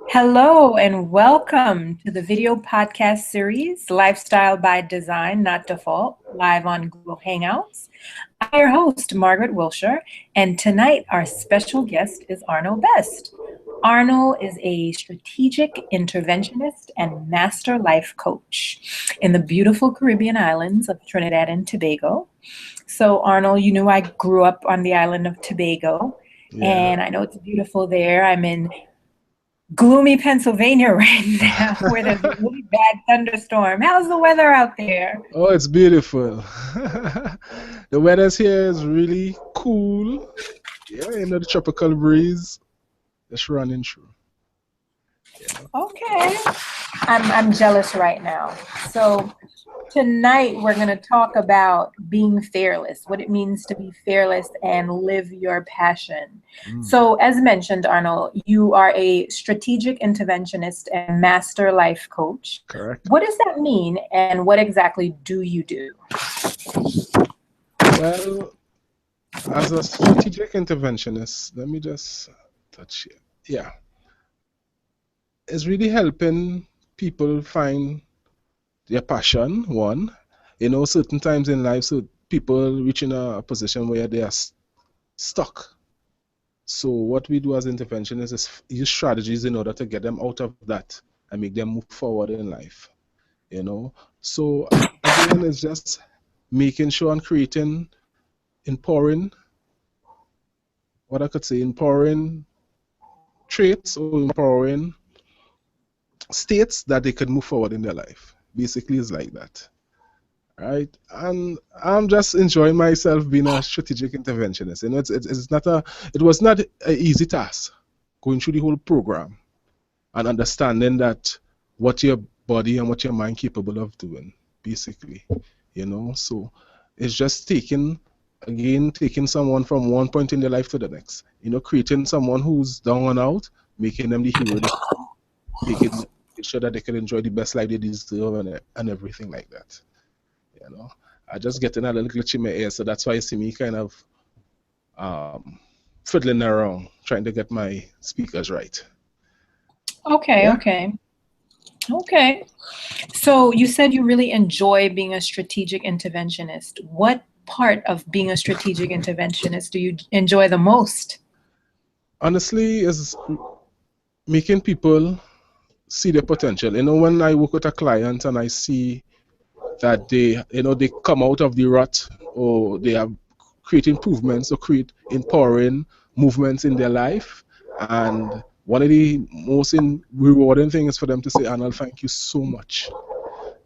Hello and welcome to the video podcast series, Lifestyle by Design, Not Default, live on Google Hangouts. I'm your host, Margaret Wiltshire, and tonight our special guest is Arnold Best. Arnold is a strategic interventionist and master life coach in the beautiful Caribbean islands of Trinidad and Tobago. So, Arnold, you know I grew up on the island of Tobago, Yeah. and I know it's beautiful there. I'm in gloomy Pennsylvania right now where there's a really bad thunderstorm. How's the weather out there? Oh, it's beautiful. The weather here is really cool. Yeah, the tropical breeze just running through. Yeah. Okay. I'm jealous right now. So tonight we're going to talk about being fearless, what it means to be fearless and live your passion. Mm, So as mentioned, Arnold, you are a strategic interventionist and master life coach. correct. What does that mean and what exactly do you do? Well, as a strategic interventionist, let me just touch here. Yeah, it's really helping people find their passion, one. Certain times in life, so people reach in a position where they are stuck. So what we do as interventionists is use strategies in order to get them out of that and make them move forward in life. So again, it's just making sure and creating, empowering, what I could say, empowering traits or empowering states that they could move forward in their life. Basically, it's like that. Right, and I'm just enjoying myself being a strategic interventionist. It's not a, it was not an easy task going through the whole program and understanding that what your body and what your mind capable of doing, basically. So it's just taking someone from one point in their life to the next. Creating someone who's down and out, making them the hero they could be, making sure that they can enjoy the best life they deserve and everything like that. You know, I just getting a little glitch in my ear, so that's why you see me kind of um, fiddling around trying to get my speakers right. Okay, Yeah. okay. Okay. So you said you really enjoy being a strategic interventionist. What part of being a strategic interventionist do you enjoy the most? Honestly, is making people see their potential. When I work with a client and I see that they come out of the rut or they are create improvements or create empowering movements in their life. And one of the most rewarding things is for them to say, Arnold, thank you so much.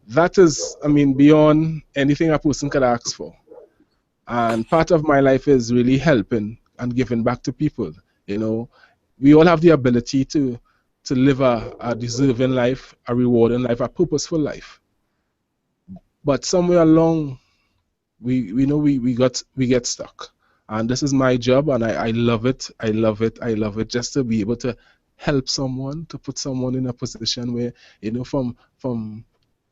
That is, I mean, beyond anything a person could ask for. And part of my life is really helping and giving back to people. You know, we all have the ability to live a deserving life, a rewarding life, a purposeful life. But somewhere along we know we get stuck, and this is my job, and I love it. I love it just to be able to help someone, to put someone in a position where from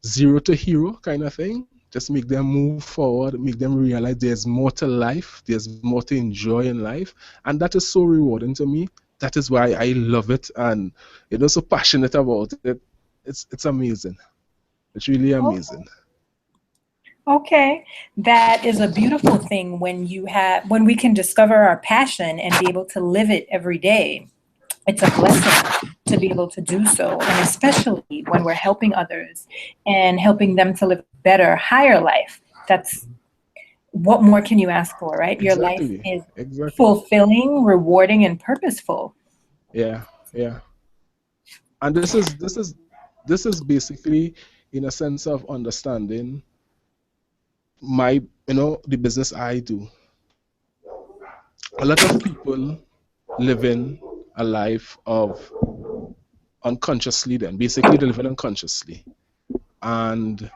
zero to hero kind of thing, just make them move forward, make them realize there's more to life, there's more to enjoy in life, and that is so rewarding to me. That is why I love it, and so passionate about it. It's amazing. It's really amazing. Okay, that is a beautiful thing when we can discover our passion and be able to live it every day. It's a blessing to be able to do so, and especially when we're helping others and helping them to live a better, higher life. That's what more can you ask for, right? Your life Exactly. is Exactly. fulfilling, rewarding, and purposeful. Yeah, yeah. And this is basically in a sense of understanding my the business I do. A lot of people living a life of unconsciously, then basically they're living unconsciously. And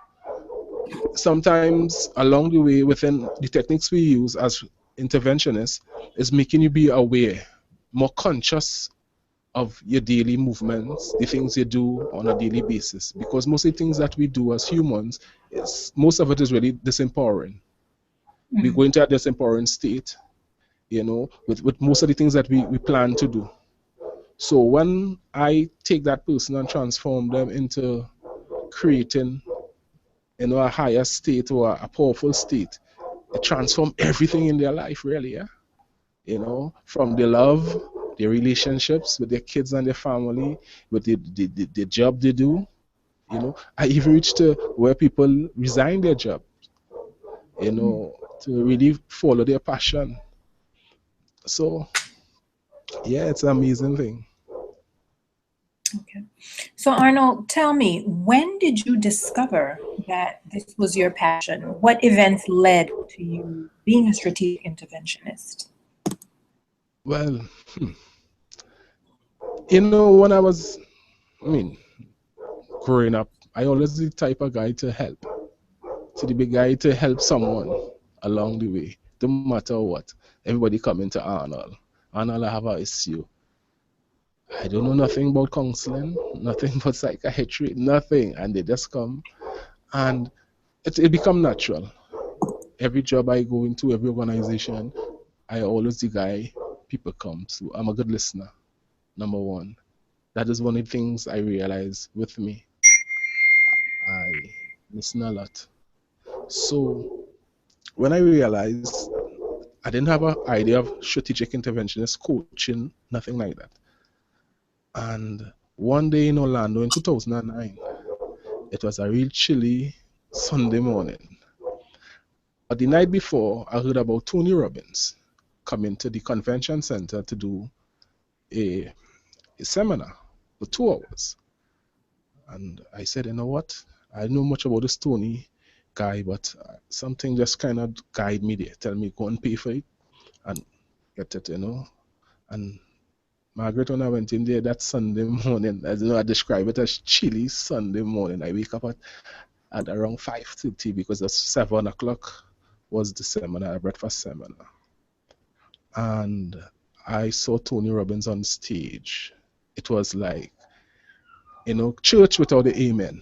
sometimes along the way within the techniques we use as interventionists is making you be aware, more conscious of your daily movements, the things you do on a daily basis. Because most of the things that we do as humans, most of it is really disempowering. We go Mhm. into a disempowering state, with most of the things that we plan to do. So when I take that person and transform them into creating, a higher state or a powerful state, it transforms everything in their life, really, yeah. From the love, their relationships with their kids and their family, with the job they do. I even reached to where people resign their job, to really follow their passion. So, yeah, it's an amazing thing. Okay. So Arnold, tell me, when did you discover that this was your passion? What events led to you being a strategic interventionist? Well, when I was, growing up, I always the type of guy to help. To the big guy to help someone along the way, no matter what. Everybody coming to Arnold. Arnold, I have an issue. I don't know nothing about counseling, nothing about psychiatry, nothing. And they just come, and it become natural. Every job I go into, every organization, I always the guy people come to. I'm a good listener, number one. That is one of the things I realize with me. I listen a lot. So when I realized I didn't have an idea of strategic interventionist coaching, nothing like that. And one day in Orlando in 2009, it was a real chilly Sunday morning. But the night before, I heard about Tony Robbins coming to the convention center to do a seminar for 2 hours. And I said, you know what? I know much about this Tony guy, but something just kind of guide me there. Tell me, go and pay for it and get it, And Margaret, when I went in there that Sunday morning, as I describe it as chilly Sunday morning. I wake up at around 5:30 because at 7 o'clock was the seminar, breakfast seminar. And I saw Tony Robbins on stage. It was like, church without the amen.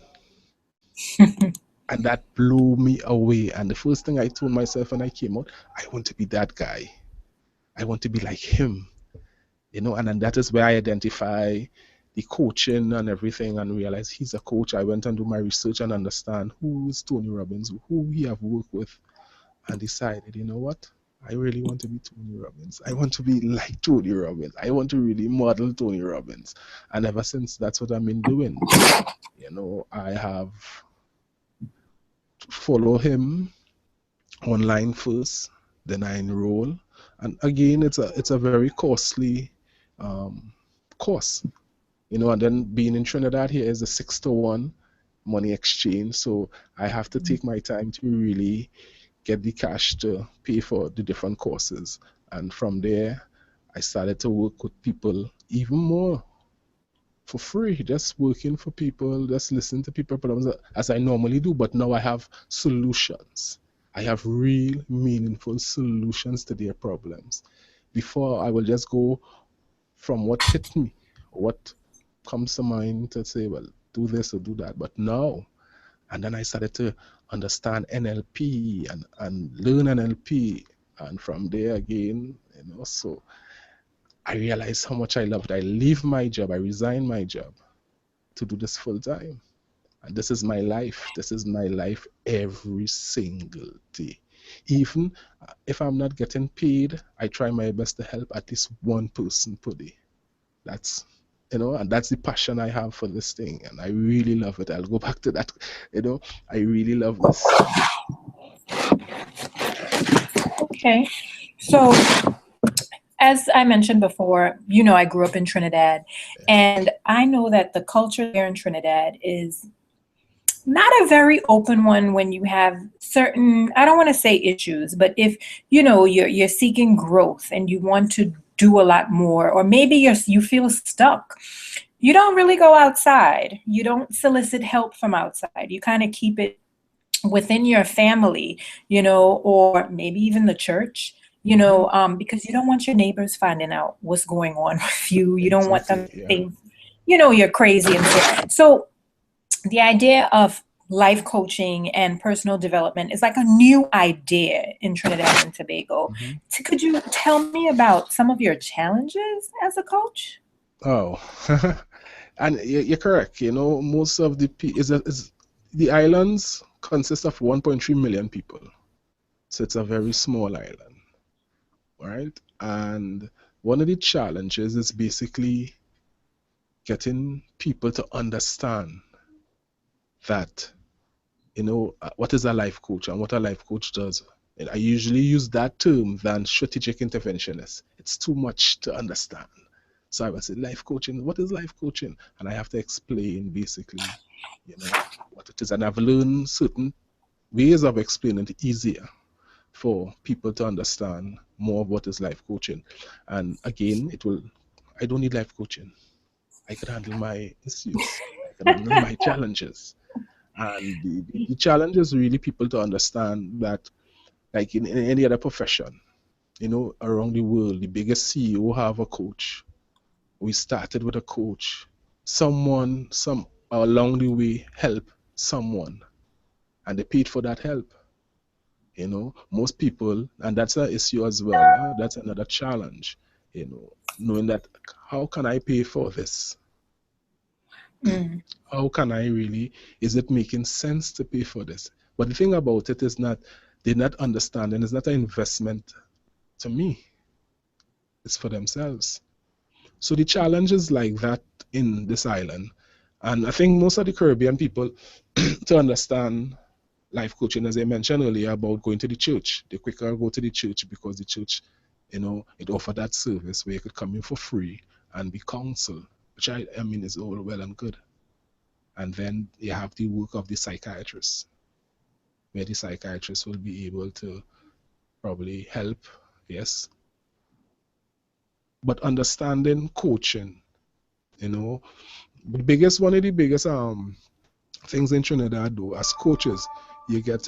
And that blew me away. And the first thing I told myself when I came out, I want to be that guy. I want to be like him. And then that is where I identify the coaching and everything and realize he's a coach. I went and do my research and understand who is Tony Robbins, who he have worked with, and decided, you know what? I really want to be Tony Robbins. I want to be like Tony Robbins. I want to really model Tony Robbins. And ever since, that's what I've been doing. I have follow him online first, then I enroll. And again, it's a very costly course, and then being in Trinidad here is a 6-to-1 money exchange, so I have to take my time to really get the cash to pay for the different courses. And from there, I started to work with people even more for free, just working for people, just listening to people problems as I normally do. But now I have solutions. I have real, meaningful solutions to their problems. Before, I will just go from what hit me, what comes to mind to say, well, do this or do that. But now, and then I started to understand NLP and learn NLP. And from there again, so I realized how much I loved. I leave my job, I resign my job to do this full time. And this is my life. This is my life every single day. Even if I'm not getting paid, I try my best to help at least one person per day. That's, and that's the passion I have for this thing. And I really love it. I'll go back to that. I really love this. Okay. So, as I mentioned before, I grew up in Trinidad, and I know that the culture there in Trinidad is not a very open one when you have certain, I don't want to say issues, but if, you're seeking growth and you want to do a lot more, or maybe you feel stuck, you don't really go outside. You don't solicit help from outside. You kind of keep it within your family, or maybe even the church. Because you don't want your neighbors finding out what's going on with you. You don't want them to think, you're crazy. And so the idea of life coaching and personal development is like a new idea in Trinidad and Tobago. Could you tell me about some of your challenges as a coach? Oh, and you're correct. Most of the islands consist of 1.3 million people, so it's a very small island, right? And one of the challenges is basically getting people to understand that what is a life coach and what a life coach does. And I usually use that term than strategic interventionist. It's too much to understand. So I would say life coaching. What is life coaching? And I have to explain basically, what it is. And I've learned certain ways of explaining it easier for people to understand more of what is life coaching. And again, I don't need life coaching. I can handle my issues. I can handle my challenges. And the challenge is really people to understand that, like in any other profession, around the world, the biggest CEO have a coach. We started with a coach. Some along the way help someone, and they paid for that help. Most people, and that's an issue as well. That's another challenge. Knowing that how can I pay for this? How can I really, is it making sense to pay for this? But the thing about it is they're not understanding, it's not an investment to me, it's for themselves. So the challenge is like that in this island. And I think most of the Caribbean people to understand life coaching, as I mentioned earlier, about going to the church. They quicker go to the church because the church, it offer that service where you could come in for free and be counseled, which I mean is all well and good. And then you have the work of the psychiatrist, where the psychiatrist will be able to probably help, yes. But understanding coaching, the one of the biggest things in Trinidad though, as coaches, you get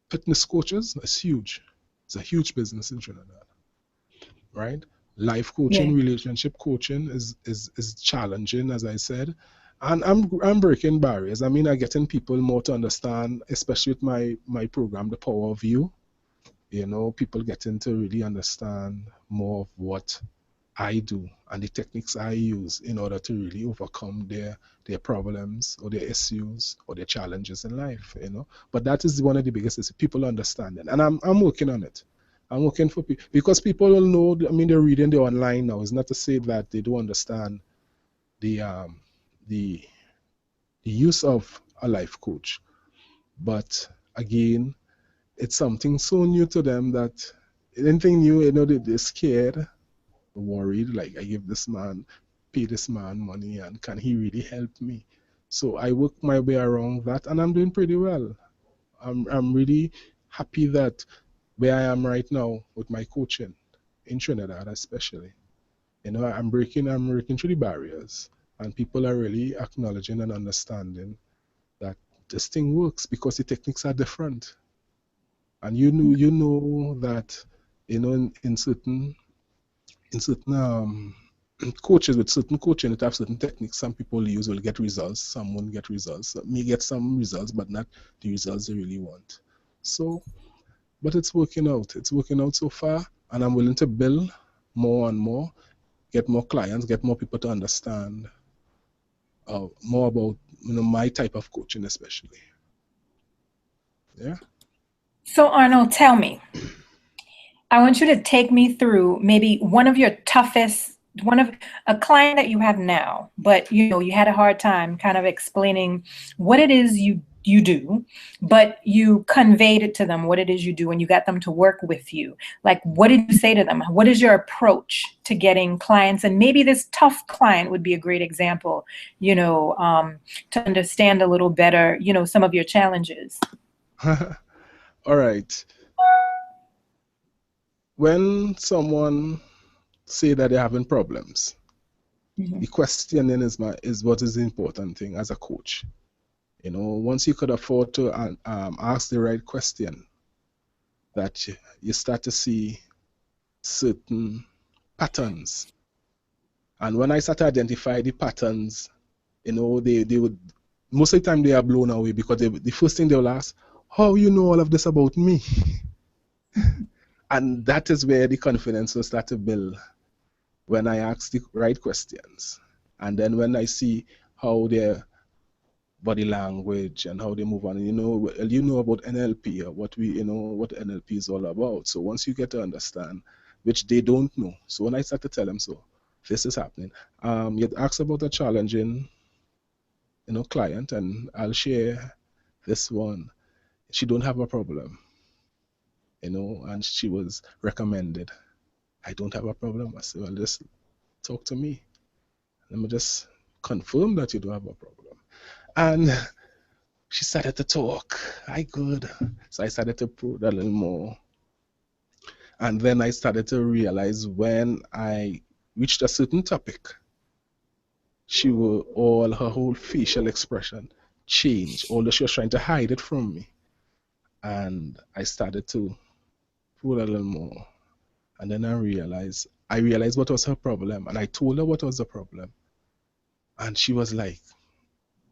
fitness coaches. It's huge. It's a huge business in Trinidad, right? Life coaching, Yeah. relationship coaching is challenging, as I said. And I'm breaking barriers. I mean, I'm getting people more to understand, especially with my program, The Power of You. People getting to really understand more of what I do and the techniques I use in order to really overcome their problems or their issues or their challenges in life. But that is one of the biggest issues, people understanding, and I'm working on it. I'm working for people because people will know. I mean, they're reading the online now. It's not to say that they don't understand the the the use of a life coach, but again, it's something so new to them that anything new, they're scared, worried, like I give this man, pay this man money, and can he really help me? So I work my way around that, and I'm doing pretty well. I'm really happy that where I am right now with my coaching in Trinidad, especially, I'm breaking through the barriers, and people are really acknowledging and understanding that this thing works because the techniques are different, and you know that in certain coaches with certain coaching that have certain techniques some people use will get results, some won't get results, some may get some results but not the results they really want. So but it's working out so far, and I'm willing to build more and more, get more clients, get more people to understand more about my type of coaching especially. Yeah. So Arnold, tell me, I want you to take me through maybe one of your toughest, one of a client that you have now, but you had a hard time kind of explaining what it is you do, but you conveyed it to them what it is you do and you got them to work with you. Like, what did you say to them? What is your approach to getting clients? And maybe this tough client would be a great example, to understand a little better, some of your challenges. All right. When someone say that they're having problems, the questioning is what is the important thing as a coach. Once you could afford to ask the right question, that you start to see certain patterns. And when I start to identify the patterns, they would, most of the time they are blown away because the first thing they will ask, how you know all of this about me? And that is where the confidence will start to build. when I ask the right questions. And then when I see how their body language and how they move on, you know about NLP, or what NLP is all about. So once you get to understand, which they don't know. So when I start to tell them, so this is happening. You'd ask about a challenging, client, and I'll share this one. She don't have a problem, and she was recommended. I don't have a problem. I said, well, just talk to me. Let me just confirm that you don't have a problem. And she started to talk. I could. So I started to probe a little more. And then I started to realize when I reached a certain topic, her whole facial expression changed, although she was trying to hide it from me. And I started to probe a little more. And then I realized what was her problem. And I told her what was the problem. And she was like,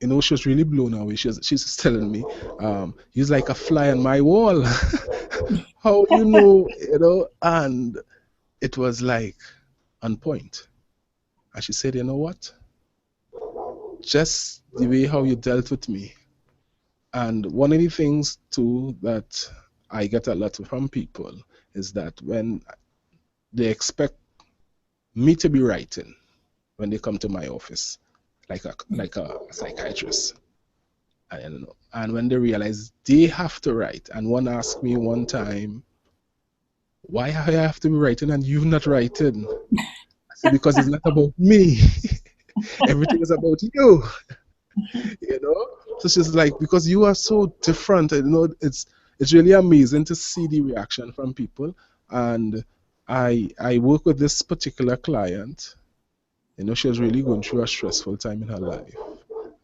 she was really blown away. She's just telling me, he's like a fly on my wall. How and it was like on point. And she said, you know what? Just the way how you dealt with me. And one of the things too that I get a lot from people is that when they expect me to be writing when they come to my office, like a psychiatrist. And when they realize they have to write, and one asked me one time, why I have to be writing and you not writing? I said, because it's not about me. Everything is about you. So she's like, because you are so different. It's really amazing to see the reaction from people. And I work with this particular client. She was really going through a stressful time in her life.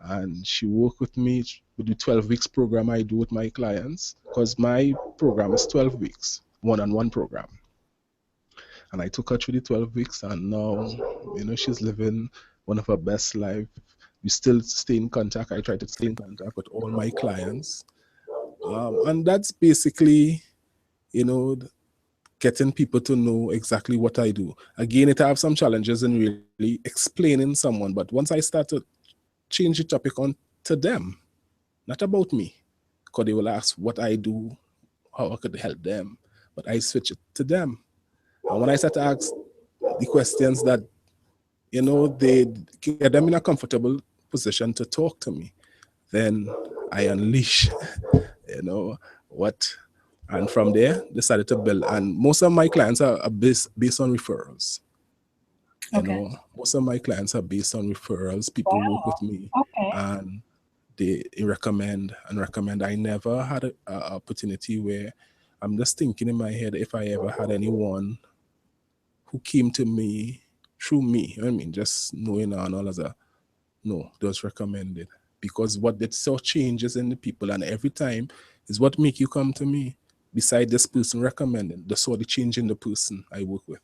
And she worked with me with the 12 weeks program I do with my clients, because my program is 12 weeks, one-on-one program. And I took her through the 12 weeks, and now, she's living one of her best life. We still stay in contact. I try to stay in contact with all my clients. And that's basically, getting people to know exactly what I do. Again, it have some challenges in really explaining someone, but once I start to change the topic on to them, not about me, because they will ask what I do, how I could help them, but I switch it to them. And when I start to ask the questions that, they get them in a comfortable position to talk to me, then I unleash, and from there, decided to build. And most of my clients are based on referrals. Most of my clients are based on referrals. People work with me, and they recommend. I never had an opportunity where I'm just thinking in my head if I ever had anyone who came to me through me. Just knowing Arnold as no, they was recommended. Because what they saw changes in the people, and every time is what make you come to me. Beside this person recommending, they saw the change in the person I work with.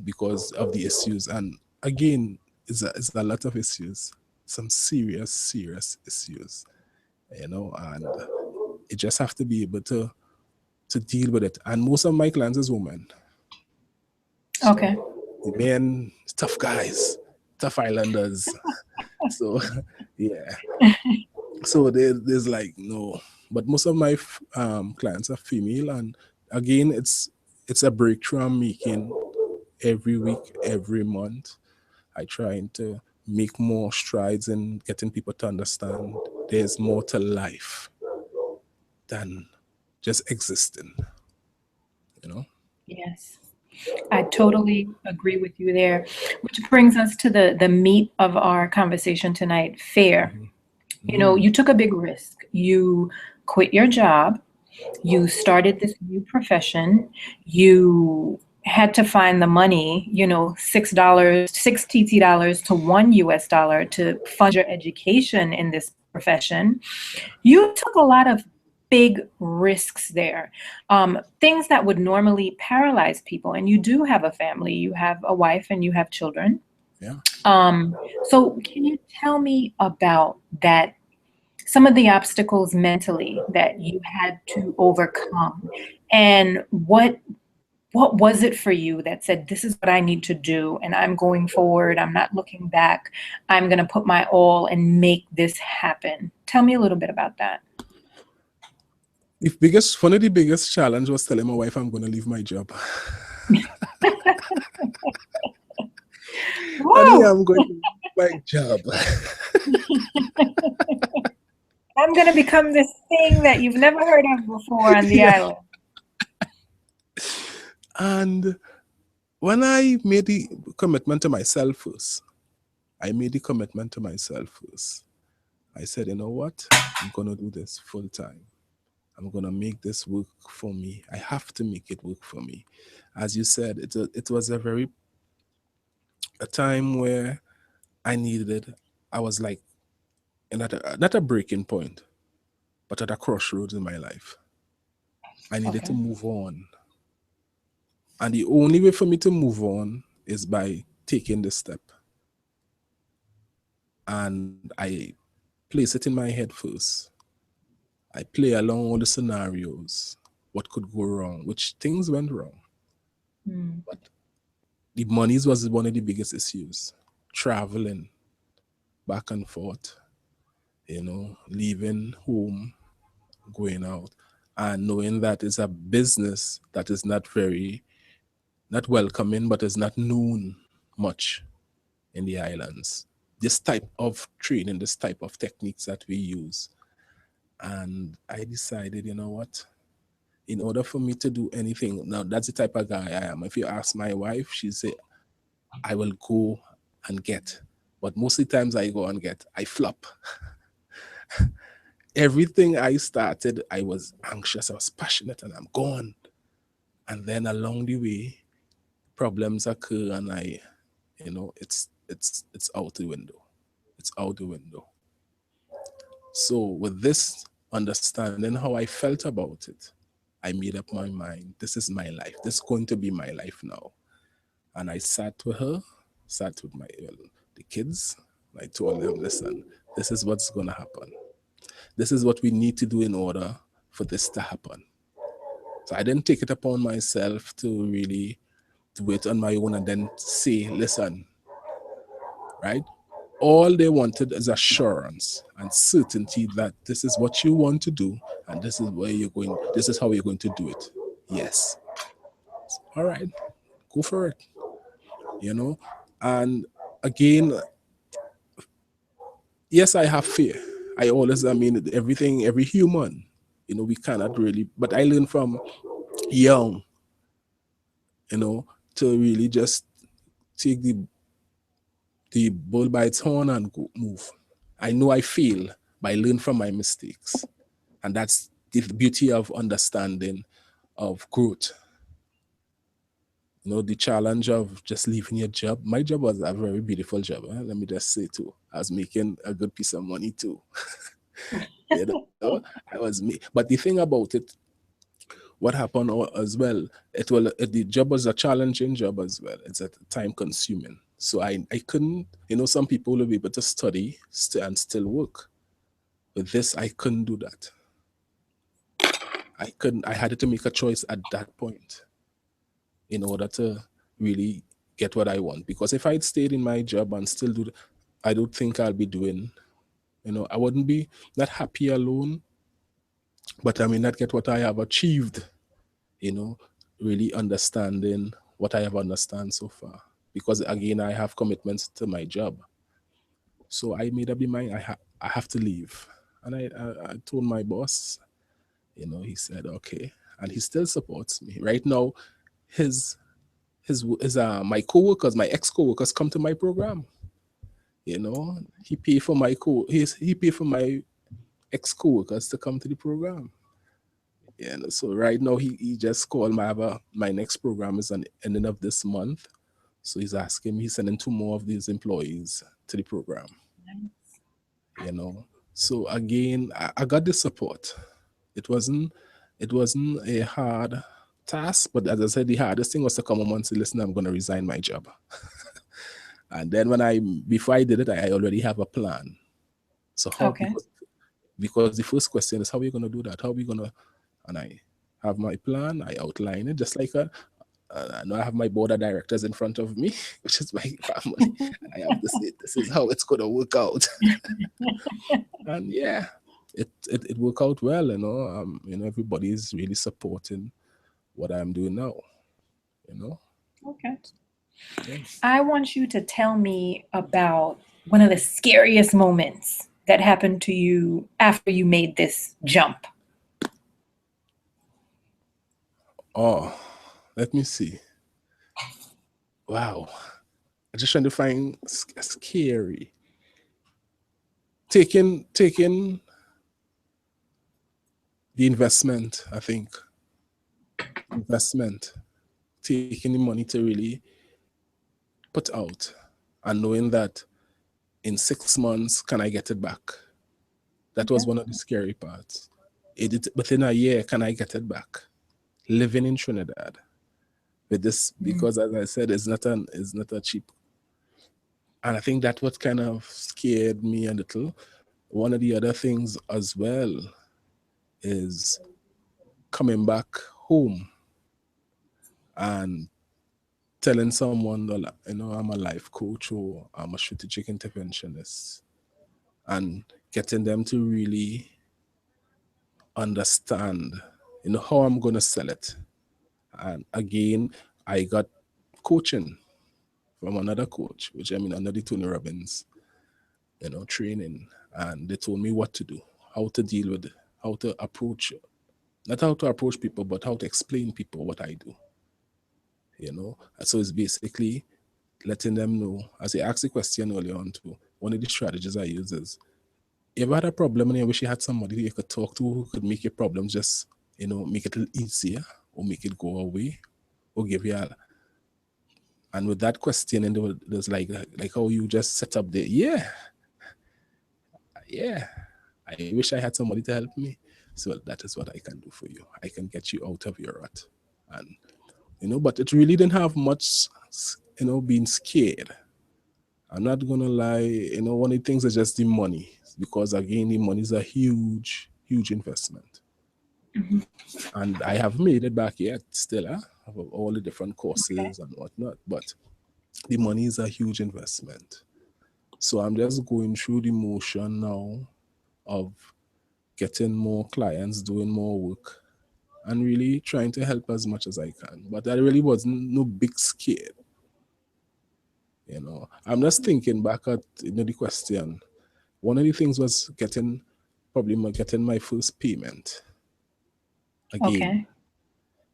Because of the issues. And again, it's a lot of issues, some serious issues, and you just have to be able to deal with it. And most of my clients is women. Okay. The men, tough guys, tough islanders. So, yeah. So there's like, no. But most of my clients are female. And again, it's a breakthrough I'm making every week, every month. I trying to make more strides in getting people to understand there's more to life than just existing, Yes, I totally agree with you there, which brings us to the meat of our conversation tonight, fear. You took a big risk. You quit your job. You started this new profession. You had to find the money, $6, six TT dollars to $1 to fund your education in this profession. You took a lot of big risks there, things that would normally paralyze people. And you do have a family, you have a wife, and you have children. Yeah. So can you tell me about that? Some of the obstacles mentally that you had to overcome, and what what was it for you that said, this is what I need to do, and I'm going forward, I'm not looking back, I'm going to put my all and make this happen? Tell me a little bit about that. One of the biggest challenge was telling my wife I'm going to leave my job. Honey, I'm going to leave my job. I'm going to become this thing that you've never heard of before on the island. And when I made the commitment to myself first, I said, you know what? I'm going to do this full time. I'm going to make this work for me. I have to make it work for me. As you said, it was a time where I was like, not a breaking point, but at a crossroads in my life. I needed to move on. And the only way for me to move on is by taking this step. And I place it in my head first. I play along all the scenarios, what could go wrong, which things went wrong. But the monies was one of the biggest issues. Traveling back and forth, leaving home, going out, and knowing that it's a business that is not welcoming, but is not known much in the islands. This type of training, this type of techniques that we use. And I decided, you know what? In order for me to do anything, now that's the type of guy I am. If you ask my wife, she'll say, I will go and get. But most of the times I go and get, I flop. Everything I started, I was anxious, I was passionate, and I'm gone. And then along the way, problems occur, and it's out the window. It's out the window. So with this understanding how I felt about it, I made up my mind. This is my life. This is going to be my life now. And I sat with the kids. I told them, listen, this is what's going to happen. This is what we need to do in order for this to happen. So I didn't take it upon myself to really do it on my own and then say, listen, right? All they wanted is assurance and certainty that this is what you want to do and this is where you're going, this is how you're going to do it. Yes. All right, go for it. And again, yes, I have fear. Every human, we cannot really, but I learned from young, to really just take the bull by its horn and go move. I know I fail, but I learn from my mistakes. And that's the beauty of understanding of growth. The challenge of just leaving your job. My job was a very beautiful job. Let me just say too. I was making a good piece of money too. But the thing about it, what happened as well, the job was a challenging job as well. It's time consuming. So I couldn't, some people will be able to study and still work. With this, I couldn't do that. I had to make a choice at that point in order to really get what I want. Because if I'd stayed in my job and still I don't think I'll be doing, I wouldn't be not happy alone, but I may not get what I have achieved, really understanding what I have understand so far. Because again, I have commitments to my job. So I made up my mind, I have to leave. And I told my boss, he said, okay. And he still supports me. Right now, my co-workers, my ex-co-workers come to my program. He paid for my ex-co-workers to come to the program. So right now he just called my next program is on the ending of this month. So he's asking me, he's sending 2 more of these employees to the program. So again, I got the support. It wasn't a hard task, but as I said, the hardest thing was to come home and say, listen, I'm going to resign my job. And then before I did it, I already have a plan. So how, because the first question is, how are we going to do that? How are we going to, and I have my plan, I outline it just like I know I have my board of directors in front of me, which is my family. And I have to say, this is how it's going to work out. And yeah, it worked out well, you know, everybody's really supporting what I'm doing now, you know. Okay. Yeah. I want you to tell me about one of the scariest moments that happened to you after you made this jump. Oh, let me see. Wow. I'm just trying to find scary. Taking the investment, I think. Investment. Taking the money to really put out and knowing that in 6 months, can I get it back? That was one of the scary parts. Within a year, can I get it back? Living in Trinidad with this, because as I said, it's not a cheap. And I think that's what kind of scared me a little. One of the other things as well is coming back home and telling someone that, you know, I'm a life coach or I'm a strategic interventionist, and getting them to really understand, you know, how I'm going to sell it. And again, I got coaching from another coach, which I mean, another Tony Robbins, you know, training. And they told me what to do, how to deal with it, how to approach, not how to approach people, but how to explain people what I do, you know. So it's basically letting them know, as I asked the question earlier on too, one of the strategies I use is, you ever had a problem and you wish you had somebody you could talk to who could make your problems just, you know, make it a little easier or make it go away or give you a, and with that question, and there's like how you just set up the, yeah, I wish I had somebody to help me. So that is what I can do for you. I can get you out of your rut. And, you know, but it really didn't have much, you know, being scared. I'm not going to lie, you know, one of the things is just the money, because again, the money is a huge, huge investment. And I haven't made it back yet still, of all the different courses and whatnot, but the money is a huge investment. So I'm just going through the motion now of getting more clients, doing more work, and really trying to help as much as I can. But that really wasn't no big scare. You know, I'm just thinking back at, you know, the question. One of the things was getting my first payment again. Okay.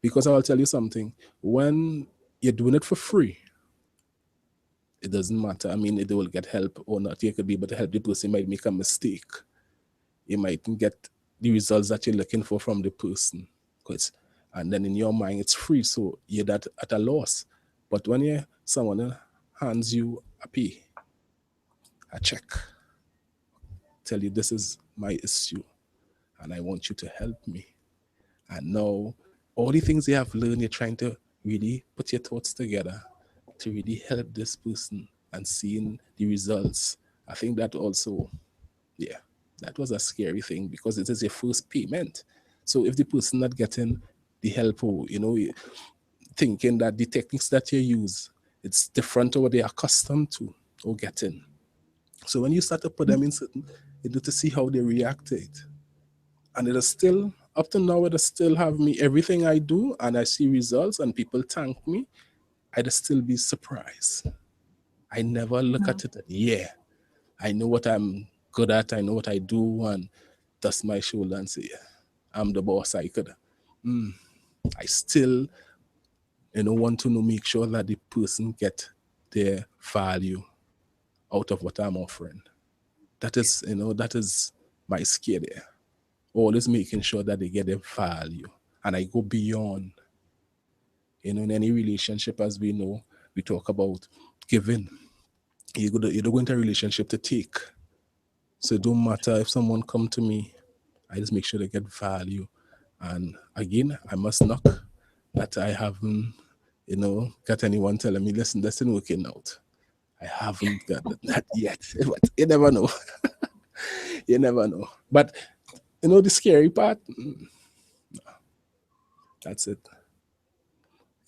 Because I'll tell you something, when you're doing it for free, it doesn't matter. I mean, they will get help or not. You could be able to help the person, might make a mistake. You mightn't get the results that you're looking for from the person. And then in your mind, it's free, so you're that at a loss. But when someone hands you a check, tell you this is my issue, and I want you to help me. And now, all the things you have learned, you're trying to really put your thoughts together to really help this person and seeing the results. I think that also, yeah, that was a scary thing, because it is your first payment. So if the person not getting the help, or, you know, thinking that the techniques that you use, it's different to what they're accustomed to or getting. So when you start to put them in certain, you need to see how they react to it. And it is still, up to now, it still have me, everything I do, and I see results and people thank me, I'd still be surprised. I never look at it, yeah, I know what I'm good at, I know what I do, and dust my shoulder and say, yeah, I'm the boss, I could. I still, you know, want to make sure that the person get their value out of what I'm offering. That is, you know, that is my skill there. Always making sure that they get their value. And I go beyond. You know, in any relationship, as we know, we talk about giving. You don't go into a relationship to take. So it don't matter if someone come to me, I just make sure they get value. And again, I must knock that I haven't, you know, got anyone telling me, listen, that's not working out. I haven't got that yet. But you never know. You never know. But, you know, the scary part, that's it.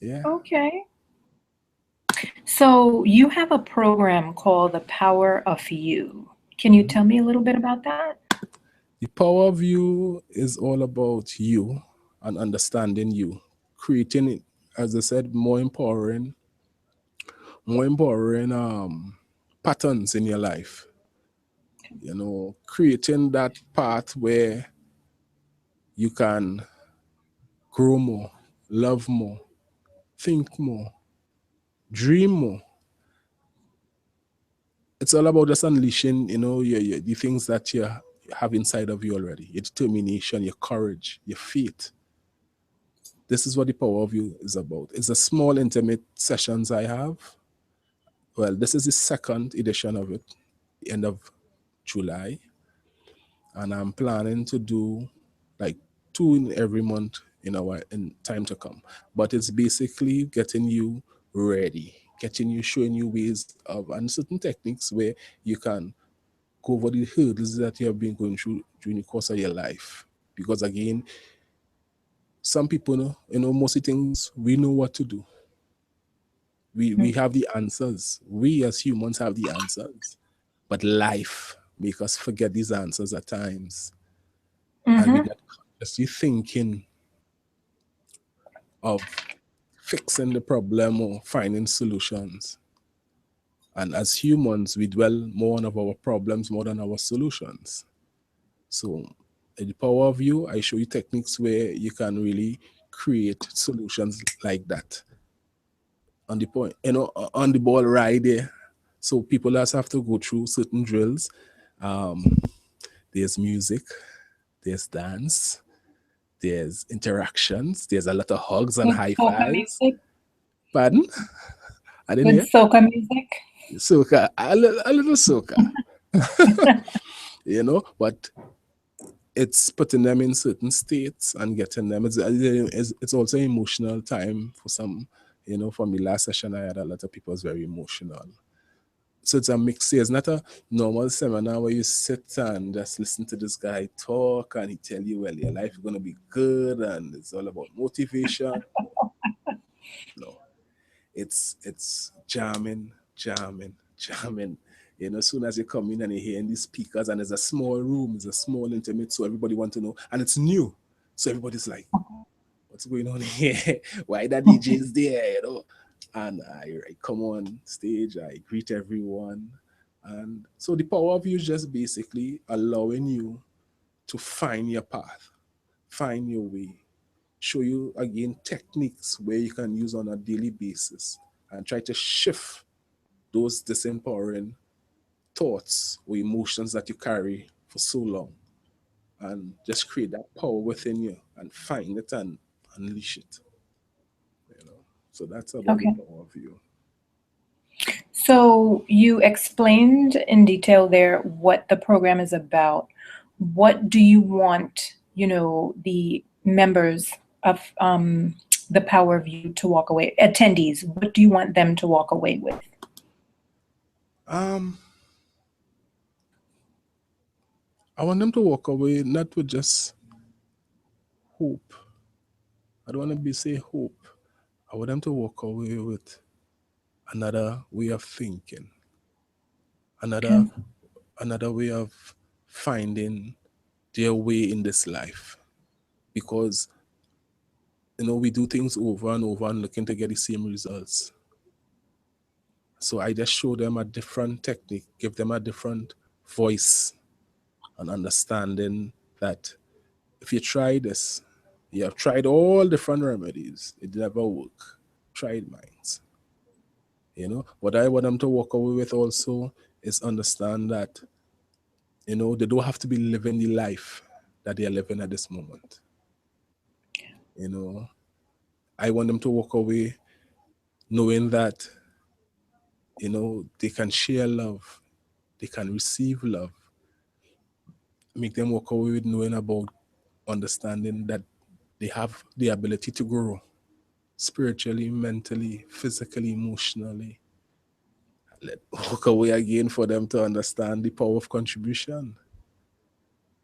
Yeah. Okay. So you have a program called The Power of You. Can you tell me a little bit about that? The power of you is all about you and understanding you, creating it, as I said, more empowering patterns in your life. Creating that path where you can grow more, love more, think more, dream more. It's all about just unleashing, the things that you have inside of you already, your determination, your courage, your faith. This is what the power of you is about. It's a small, intimate sessions I have. Well, this is the second edition of it, the end of July. And I'm planning to do like 2 in every month in time to come. But it's basically getting you ready, showing you ways of and certain techniques where you can go over the hurdles that you have been going through during the course of your life. Because again, some people most of the things we know what to do. We have the answers. We as humans have the answers. But life make us forget these answers at times. And we Mm-hmm. get consciously thinking of fixing the problem or finding solutions. And as humans, we dwell more on our problems more than our solutions. So, in the power of you, I show you techniques where you can really create solutions like that on the point, on the ball right there. So people just have to go through certain drills. There's music, there's dance, there's interactions, there's a lot of hugs and With high soca fives. music? Pardon? I didn't With hear. soca music? Soca, a little soca, but it's putting them in certain states and getting them. It's also emotional time for some. For me, last session I had a lot of people was very emotional. So it's a mix. It's not a normal seminar where you sit and just listen to this guy talk and he tell you, well, your life is gonna be good and it's all about motivation. No, it's jamming, jamming, jamming. As soon as you come in and you're hearing these speakers, and it's a small room, it's a small intimate, so everybody want to know, and it's new, so everybody's like, "What's going on here? Why that DJ is there?" And I come on stage, I greet everyone, and so the power of you is just basically allowing you to find your path, find your way, show you again techniques where you can use on a daily basis and try to shift those disempowering thoughts or emotions that you carry for so long and just create that power within you and find it and unleash it. So that's about the Okay. power of you. So you explained in detail there what the program is about. What do you want, the members of the Power of You to walk away, attendees, what do you want them to walk away with? um I want them to walk away not with just hope. I don't want to be say hope. I want them to walk away with another way of thinking, Okay. another another way of finding their way in this life. Because we do things over and over and looking to get the same results. So I just show them a different technique, give them a different voice and understanding that if you try this, you have tried all different remedies, it never work. Try minds. What I want them to walk away with also is understand that they don't have to be living the life that they are living at this moment. You know, I want them to walk away knowing that they can share love, they can receive love. Make them walk away with knowing about understanding that they have the ability to grow spiritually, mentally, physically, emotionally. Let walk away again for them to understand the power of contribution.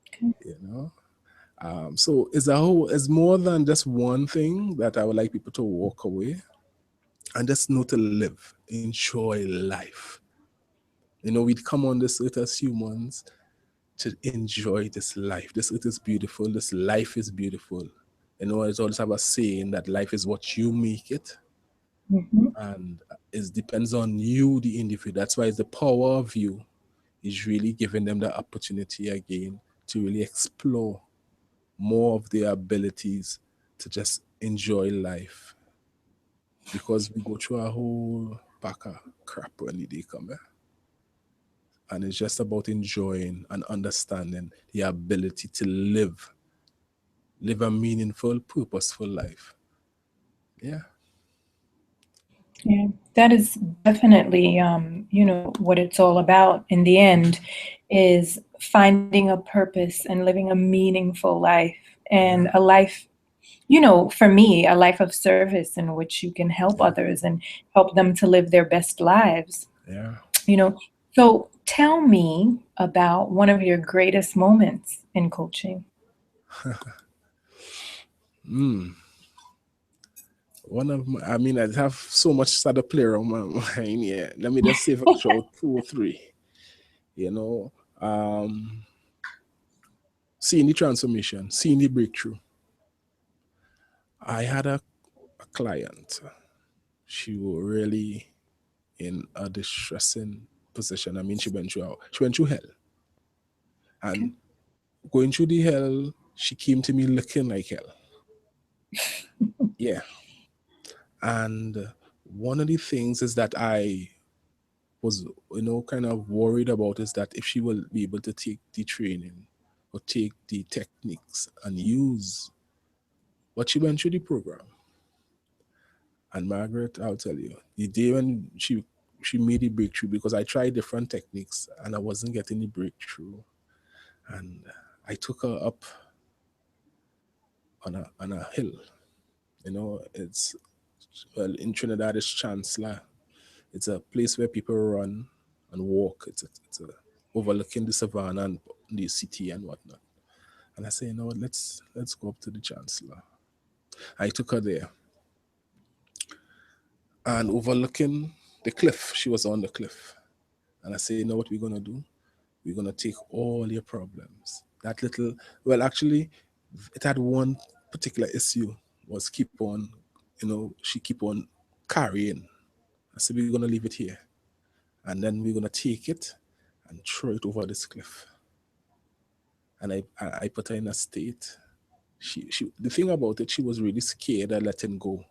Okay. You know, So it's more than just one thing that I would like people to walk away and just know to live, enjoy life. We'd come on this earth as humans to enjoy this life. This earth is beautiful. This life is beautiful. It's always have a saying that life is what you make it. Mm-hmm. And it depends on you, the individual. That's why it's the power of you is really giving them the opportunity again to really explore more of their abilities to just enjoy life. Because we go through a whole pack of crap when the day come. And it's just about enjoying and understanding the ability to live a meaningful, purposeful life. Yeah. Yeah, that is definitely, what it's all about in the end is finding a purpose and living a meaningful life and a life, for me, a life of service in which you can help others and help them to live their best lives. Yeah. So tell me about one of your greatest moments in coaching. One of my, I have so much to play around my mind. Yeah. Let me just say for sure 2 or 3. Seeing the transformation, seeing the breakthrough. I had a client. She was really in a distressing position. She went through hell. And going through the hell, she came to me looking like hell. Yeah. And one of the things is that I was, kind of worried about is that if she will be able to take the training or take the techniques and use what she went through the program. And Margaret, I'll tell you, the day when she made the breakthrough, because I tried different techniques and I wasn't getting the breakthrough. And I took her up on a hill. It's, well, in Trinidad, it's Chancellor. It's a place where people run and walk. It's overlooking the savannah and the city and whatnot. And I say, let's go up to the Chancellor. I took her there. And overlooking the cliff, she was on the cliff. And I say, what we're going to do? We're going to take all your problems. Actually, it had one particular issue, was she keep on carrying. I said, we're going to leave it here. And then we're going to take it and throw it over this cliff. And I put her in a state. The thing about it, she was really scared of letting go.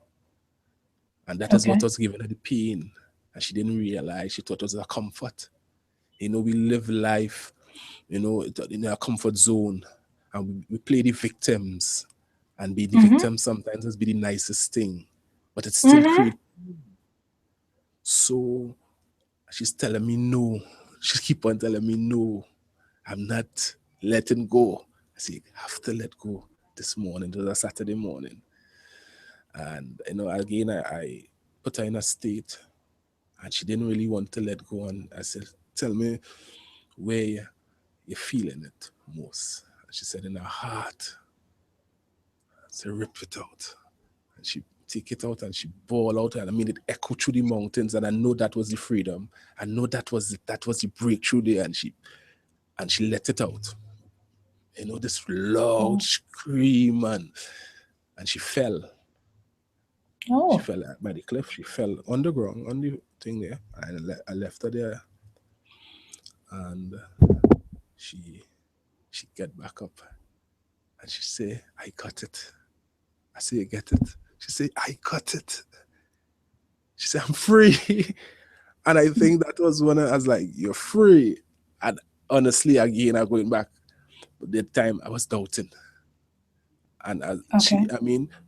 And that is what was giving her the pain. And she didn't realize. She thought it was a comfort. We live life, in our comfort zone. And we play the victims. And being the victim sometimes has been the nicest thing. But it's still creating. So she's telling me no. She keep on telling me no. I'm not letting go. I say, I have to let go this morning. It was a Saturday morning. And, again, I put her in a state and she didn't really want to let go. And I said, tell me where you're feeling it most. And she said, in her heart. I said, rip it out. And she take it out and she bawl out. And it echoed through the mountains. And I know that was the freedom. I know that was the breakthrough there. And she let it out. This loud scream, and she fell. Oh. She fell by the cliff. She fell on the ground, on the thing there. I left her there. And she get back up. And she say, I got it. I say, you get it? She say, I got it. She said, I'm free. And I think that was when I was like, you're free. And honestly, again, I'm going back. But that time I was doubting. And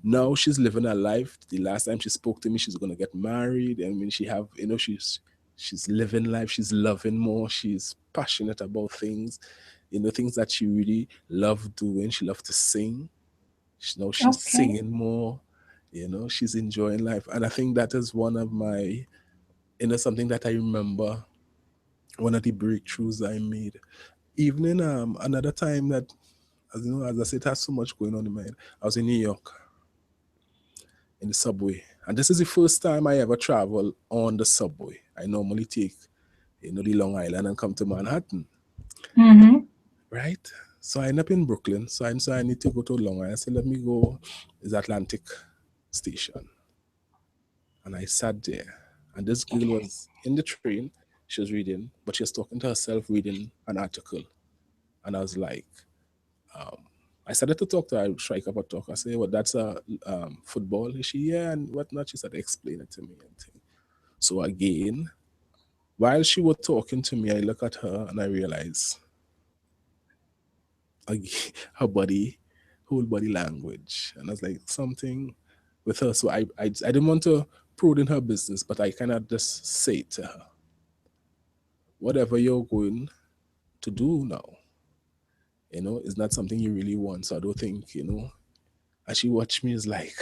now she's living her life. The last time she spoke to me, she's going to get married. She's living life. She's loving more. She's passionate about things, things that she really loved doing. She loved to sing. She's singing more. She's enjoying life. And I think that is one of my, something that I remember, one of the breakthroughs I made. Even in another time that as you know, as I said, it has so much going on in my head. I was in New York in the subway, and this is the first time I ever travel on the subway. I normally take, the Long Island and come to Manhattan, Mm-hmm. right? So I end up in Brooklyn. So I need to go to Long Island. I said, let me go is Atlantic Station. And I sat there. And this girl was in the train. She was reading, but she was talking to herself, reading an article. And I was like, um, I started to talk to her. I strike up a talk. I said, well, that's a football. Is she, yeah, and whatnot. She started explaining it to me. And thing. So again, while she was talking to me, I look at her and I realize her body, whole body language. And I was like, something with her. So I didn't want to prod in her business, but I kind of just say to her, whatever you're going to do now, is not something you really want. So I don't think, and she watched me is like,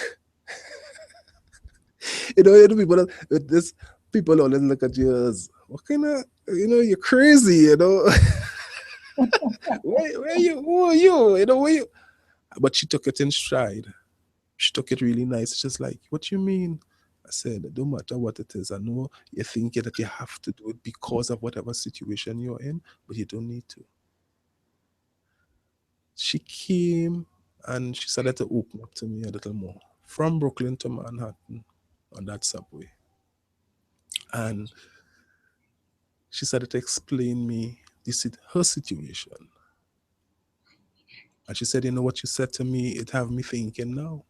the people with this, people always look at you as, what kind of, you're crazy, where you, who are you, where you, but she took it in stride. She took it really nice. It's just like, what you mean? I said, no matter what it is, I know you think that you have to do it because of whatever situation you're in, but you don't need to. She came and she started to open up to me a little more from Brooklyn to Manhattan on that subway. And she started to explain me her situation. And she said, you know what you said to me, it have me thinking now.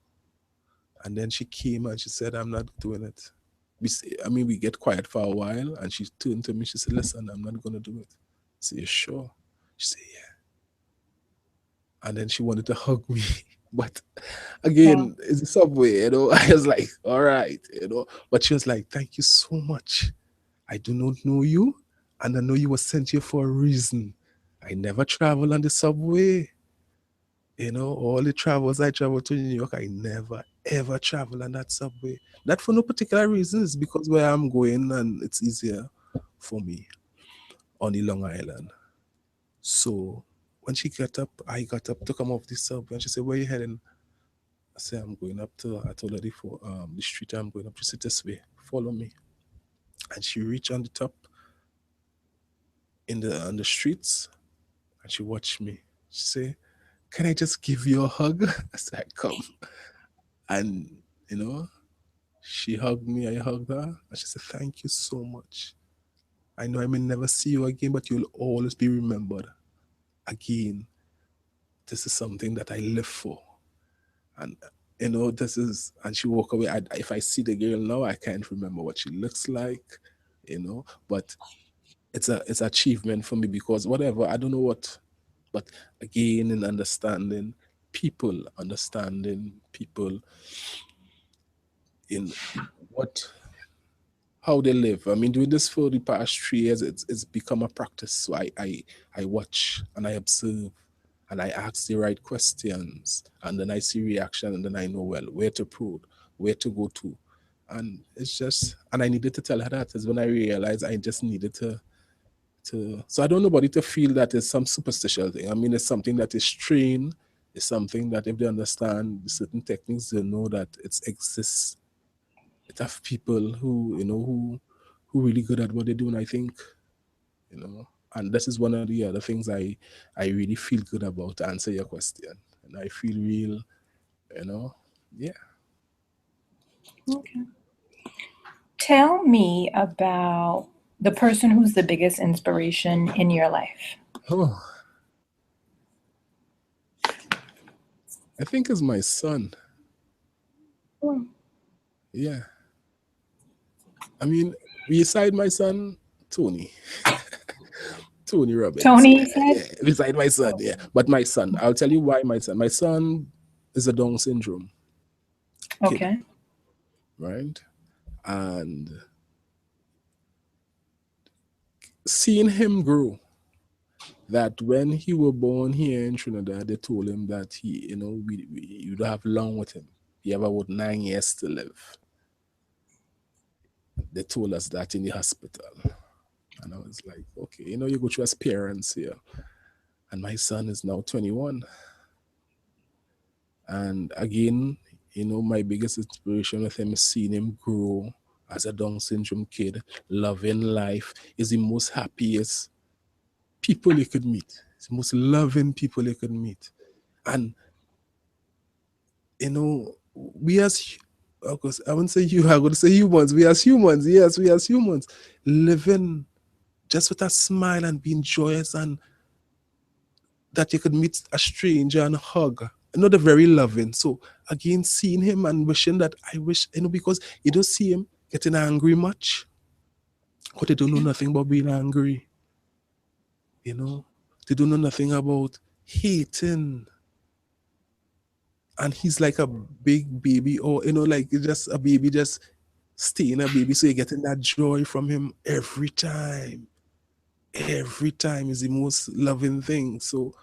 And then she came and she said, I'm not doing it. We get quiet for a while, and she turned to me. She said, listen, I'm not going to do it. I said, you sure? She said, yeah. And then she wanted to hug me. But Yeah. again, it's a subway, I was like, all right, But she was like, thank you so much. I do not know you, and I know you were sent here for a reason. I never travel on the subway. All the travels I travel to New York, I never ever travel on that subway. Not for no particular reason, it's because where I'm going and it's easier for me on the Long Island. So when she got up, I got up to come off the subway and she said, where you heading? I said, I'm going up to, I told her the street I'm going up. She said, this way, follow me. And she reached on the top on the streets and she watched me. She said, can I just give you a hug? I said, come. And, you know, she hugged me, I hugged her, and she said, thank you so much. I know I may never see you again, but you'll always be remembered. Again, this is something that I live for. And, this is, and she walked away. If I see the girl now, I can't remember what she looks like, but it's achievement for me because whatever, I don't know what, but again, in understanding people in what how they live. I mean, doing this for the past 3 years, it's become a practice. So I watch and I observe and I ask the right questions and then I see reaction and then I know, well, where to probe, where to go to. And it's just, and I needed to tell her that is when I realized I just needed so I don't want nobody to feel that it's some superstitious thing. I mean, it's something that is trained. It's something that if they understand certain techniques, they know that it exists. It have people who really good at what they do, and I think, and this is one of the other things I really feel good about to answer your question, and I feel real, yeah. Okay. Tell me about the person who's the biggest inspiration in your life. Oh, I think it's my son. Hmm. Yeah, I mean, beside my son, Tony. Tony Robbins. Tony, Yeah, you said? yeah. Beside my son, yeah. But my son, I'll tell you why my son. My son is a Down syndrome kid, Okay. right? And seeing him grow, that when he was born here in Trinidad, they told him that you'd have long with him. He have about 9 years to live. They told us that in the hospital. And I was like, okay, you go through as parents here. And my son is now 21. And again, my biggest inspiration with him is seeing him grow as a Down syndrome kid, loving life, is the most happiest people you could meet. It's the most loving people you could meet. And we as of course, I wouldn't say you, I would say humans. We as humans, yes, we as humans, living just with a smile and being joyous, and that you could meet a stranger and hug. They're very loving. So again, seeing him and wishing that I wish, because you don't see him getting angry much, because they don't know nothing about being angry. They don't know nothing about hating. And he's like a big baby, or like just a baby, just staying a baby. So you're getting that joy from him every time. Every time is the most loving thing. So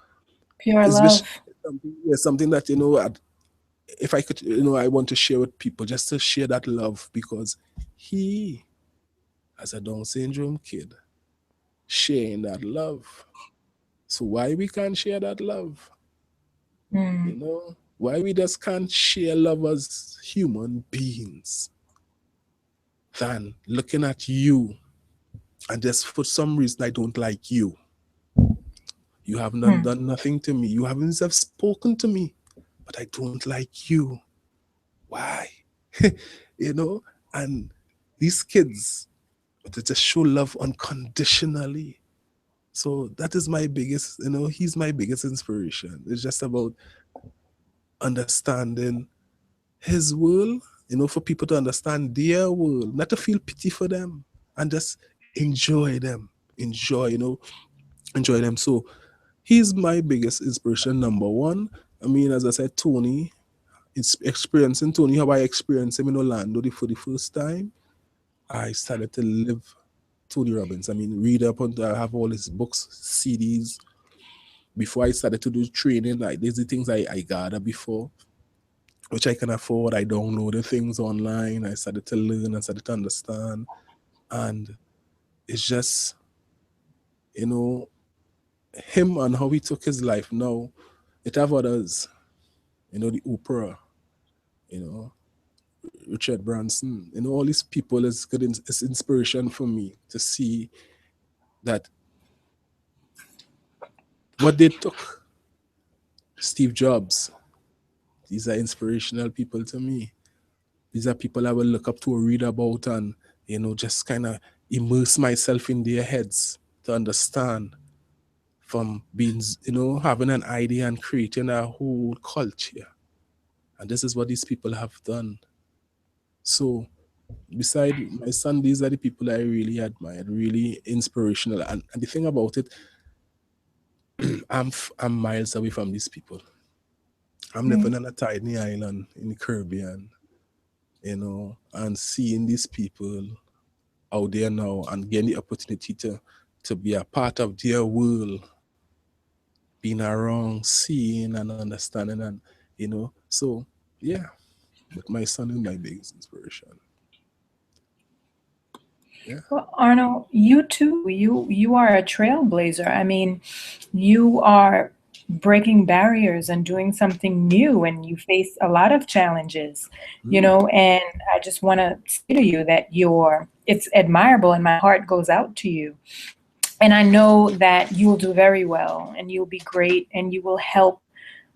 Pure it's wish love. something, yeah, something that if I could, I want to share with people, just to share that love, because he, as a Down syndrome kid, sharing that love. So why we can't share that love? Why we just can't share love as human beings? Than looking at you and just for some reason I don't like you. You have not done nothing to me. You haven't even spoken to me, but I don't like you. Why? you know, and these kids, they just show love unconditionally. So that is my biggest, he's my biggest inspiration. It's just about understanding his world, for people to understand their world, not to feel pity for them, and just enjoy them. Enjoy them. So he's my biggest inspiration, number one. I mean, as I said, Tony, it's experiencing Tony, how I experienced him in Orlando for the first time. I started to live Tony Robbins. I mean, read up on, I have all his books, CDs. Before I started to do training, like there's the things I gather before, which I can afford. I downloaded things online. I started to learn, I started to understand. And it's just, you know, him and how he took his life now. It have others, the Oprah, you know, Richard Branson, all these people is good. It's inspiration for me to see that what they took. Steve Jobs, these are inspirational people to me. These are people I will look up to or read about, and just kind of immerse myself in their heads to understand, from being, having an idea and creating a whole culture. And this is what these people have done. So beside my son, these are the people I really admired, really inspirational. And the thing about it, I'm miles away from these people. I'm living on a tiny island in the Caribbean, and seeing these people out there now and getting the opportunity to be a part of their world, being around, seeing and understanding, and so yeah. But my son is my biggest inspiration. Yeah. Well, Arnold, you too. You are a trailblazer. I mean, you are breaking barriers and doing something new, and you face a lot of challenges, and I just want to say to you that it's admirable, and my heart goes out to you. And I know that you will do very well, and you'll be great, and you will help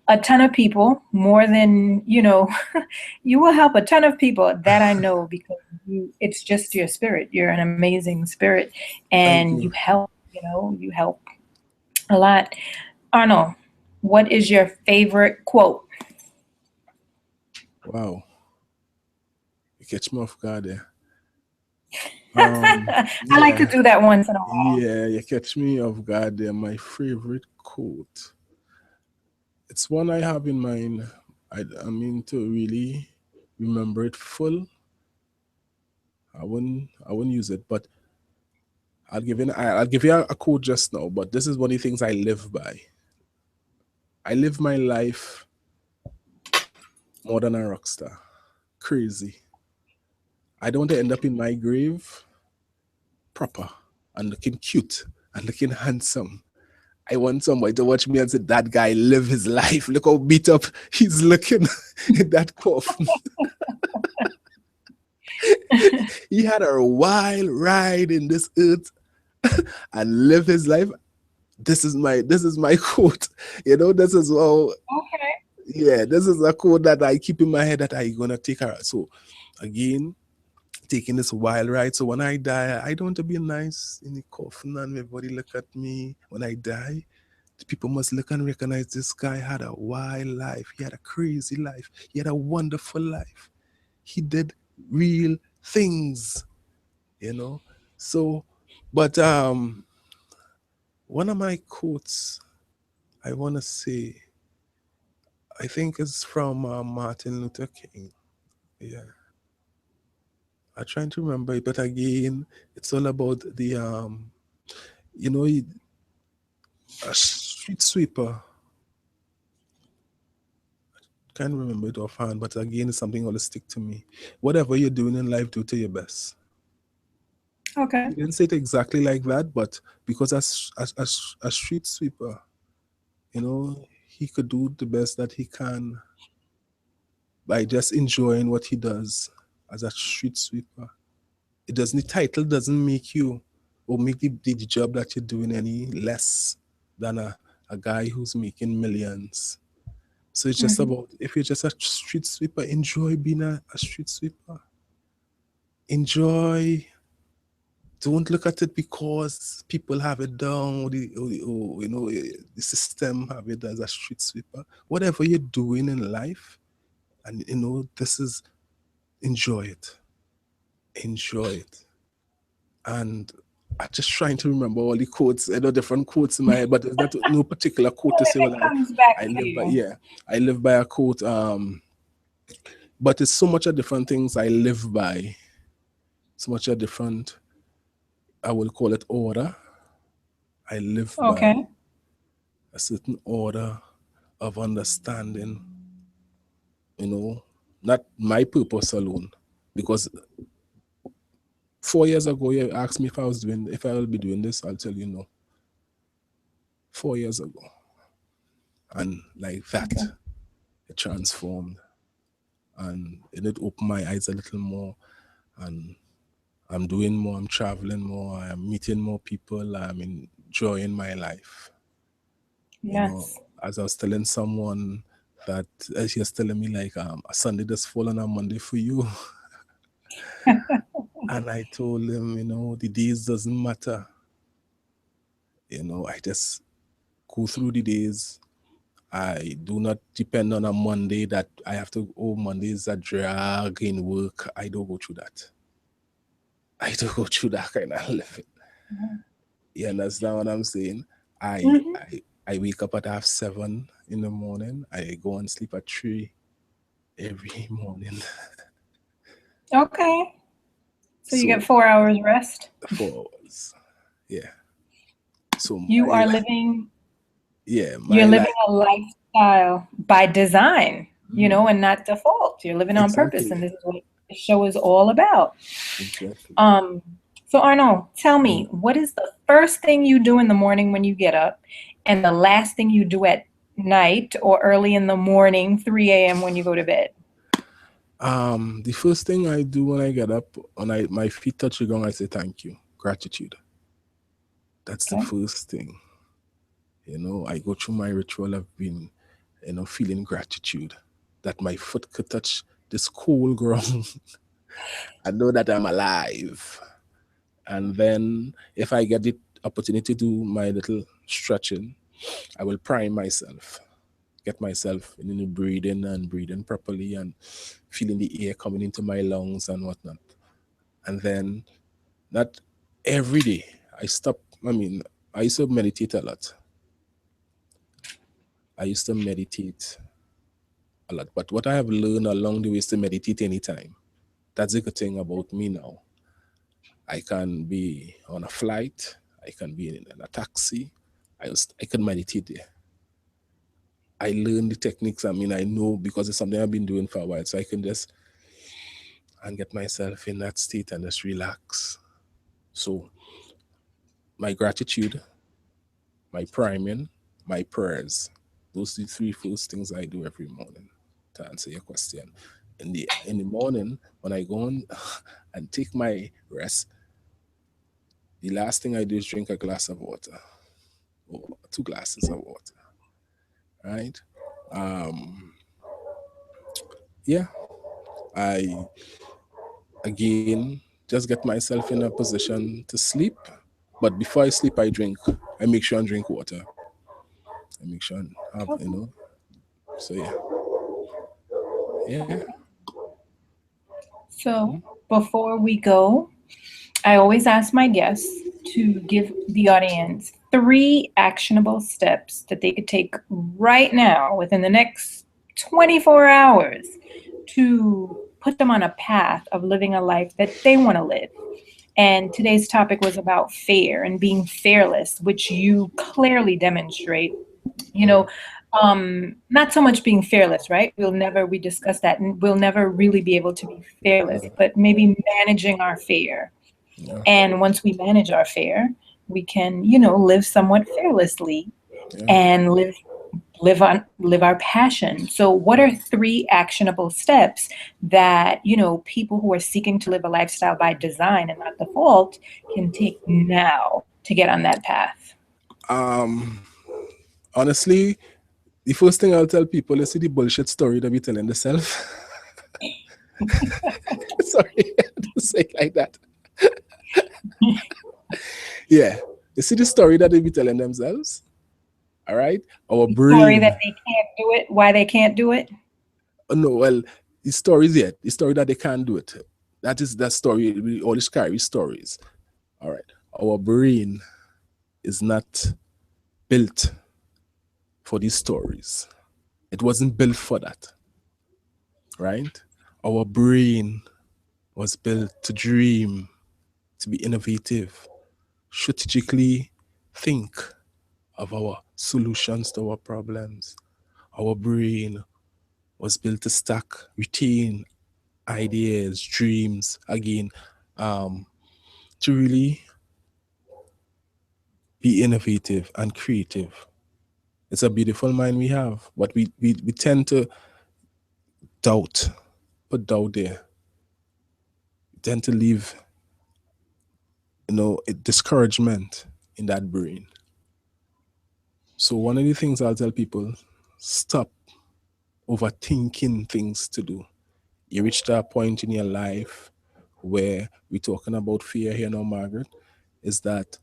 a ton of people more than you will help a ton of people, that I know, because it's just your spirit. You're an amazing spirit, Thank and you. you help a lot. Arnold, what is your favorite quote? Wow. You catch me off guard there. I like to Yeah. do that once in a while. Yeah, you catch me off guard there. My favorite quote. It's one I have in mind. I mean, to really remember it full, I wouldn't use it, but I'll give you a quote just now, but this is one of the things I live by. I live my life more than a rock star. Crazy. I don't want to end up in my grave proper and looking cute and looking handsome I want somebody to watch me and say, that guy live his life. Look how beat up he's looking in that coffin. He had a wild ride in this earth and live his life. This is my quote. This is how Okay. yeah, this is a quote that I keep in my head that I gonna take her. So again, taking this wild ride. So when I die, I don't want to be nice in the coffin and everybody look at me. When I die, the people must look and recognize this guy had a wild life. He had a crazy life. He had a wonderful life. He did real things, So, but one of my quotes I want to say, I think it's from Martin Luther King. Yeah. I'm trying to remember it, but again, it's all about the a street sweeper. Can't remember it offhand, but again, it's something that'll stick to me. Whatever you're doing in life, do to your best. Okay. He didn't say it exactly like that, but because as a street sweeper, he could do the best that he can by just enjoying what he does as a street sweeper. The title doesn't make you or make the job that you're doing any less than a guy who's making millions. So it's just about, if you're just a street sweeper, enjoy being a street sweeper. Enjoy. Don't look at it because people have it down, or the system have it as a street sweeper. Whatever you're doing in life, and this is, enjoy it. Enjoy it. And I'm just trying to remember all the quotes. I know different quotes in my head, but there's not no particular quote to say. Well, it comes back I to live by. you. Yeah, I live by a quote. But it's so much of different things I live by. So much of different. I will call it order. I live by a certain order of understanding. Not my purpose alone, because 4 years ago you asked me if I will be doing this, I'll tell you no. 4 years ago. And like that, it transformed, and it opened my eyes a little more, and I'm doing more, I'm traveling more, I'm meeting more people, I'm enjoying my life. Yes. As I was telling someone that, as she was telling me, like, a Sunday just fall on a Monday for you. And I told him, the days doesn't matter. I just go through the days. I do not depend on a Monday that I have to, Monday is a drag in work. I don't go through that. I don't go through that kind of living. You understand what I'm saying? I wake up at 7:30 in the morning. I go and sleep at 3 every morning. Okay. So you get 4 hours rest? 4 hours. Yeah. So you are living. Yeah, you're living a lifestyle by design, and not default. You're living on purpose, and this is what the show is all about. Exactly. So Arnold, tell me, what is the first thing you do in the morning when you get up, and the last thing you do at night or early in the morning, 3 a.m. when you go to bed? The first thing I do when I get up, when my feet touch the ground, I say thank you, gratitude. That's the first thing. I go through my ritual of being, feeling gratitude that my foot could touch this cool ground. I know that I'm alive. And then if I get the opportunity to do my little stretching, I will prime myself, get myself breathing properly and feeling the air coming into my lungs and whatnot. And then, not every day, I used to meditate a lot. But what I have learned along the way is to meditate anytime. That's the good thing about me now. I can be on a flight, I can be in a taxi, I can meditate there. I learn the techniques. I know because it's something I've been doing for a while. So I can just and get myself in that state and just relax. So my gratitude, my priming, my prayers. Those are the three first things I do every morning. To answer your question, in the morning when I go on and take my rest, the last thing I do is drink a glass of water, or 2 glasses of water. Right? Um, yeah, I again just get myself in a position to sleep. But before I sleep, I drink. I make sure and drink water. I make sure and have, So yeah, yeah. Okay. So before we go, I always ask my guests to give the audience 3 actionable steps that they could take right now within the next 24 hours to put them on a path of living a life that they want to live. And today's topic was about fear and being fearless, which you clearly demonstrate. You know, not so much being fearless, right? We discussed that, and we'll never really be able to be fearless, but maybe managing our fear. Yeah. And once we manage our fear, we can, live somewhat fearlessly Yeah. and live our passion. So what are 3 actionable steps that, people who are seeking to live a lifestyle by design and not default can take now to get on that path? Honestly, the first thing I'll tell people is see the bullshit story that we telling themselves. Sorry, I had to say it like that. Yeah, you see the story that they be telling themselves. All right, our Story that brain. they can't do it, why they can't do it? No, well, the story is yet the story that they can't do it. That is that story. All the scary stories. All right, our brain is not built for these stories. It wasn't built for that, right? Our brain was built to dream, to be innovative, strategically think of our solutions to our problems. Our brain was built to stack, retain ideas, dreams, again, to really be innovative and creative. It's a beautiful mind we have, but we tend to doubt, put doubt there. We tend to leave, discouragement in that brain. So one of the things I'll tell people, stop overthinking things to do. You reach that point in your life where we're talking about fear here now, Margaret, is that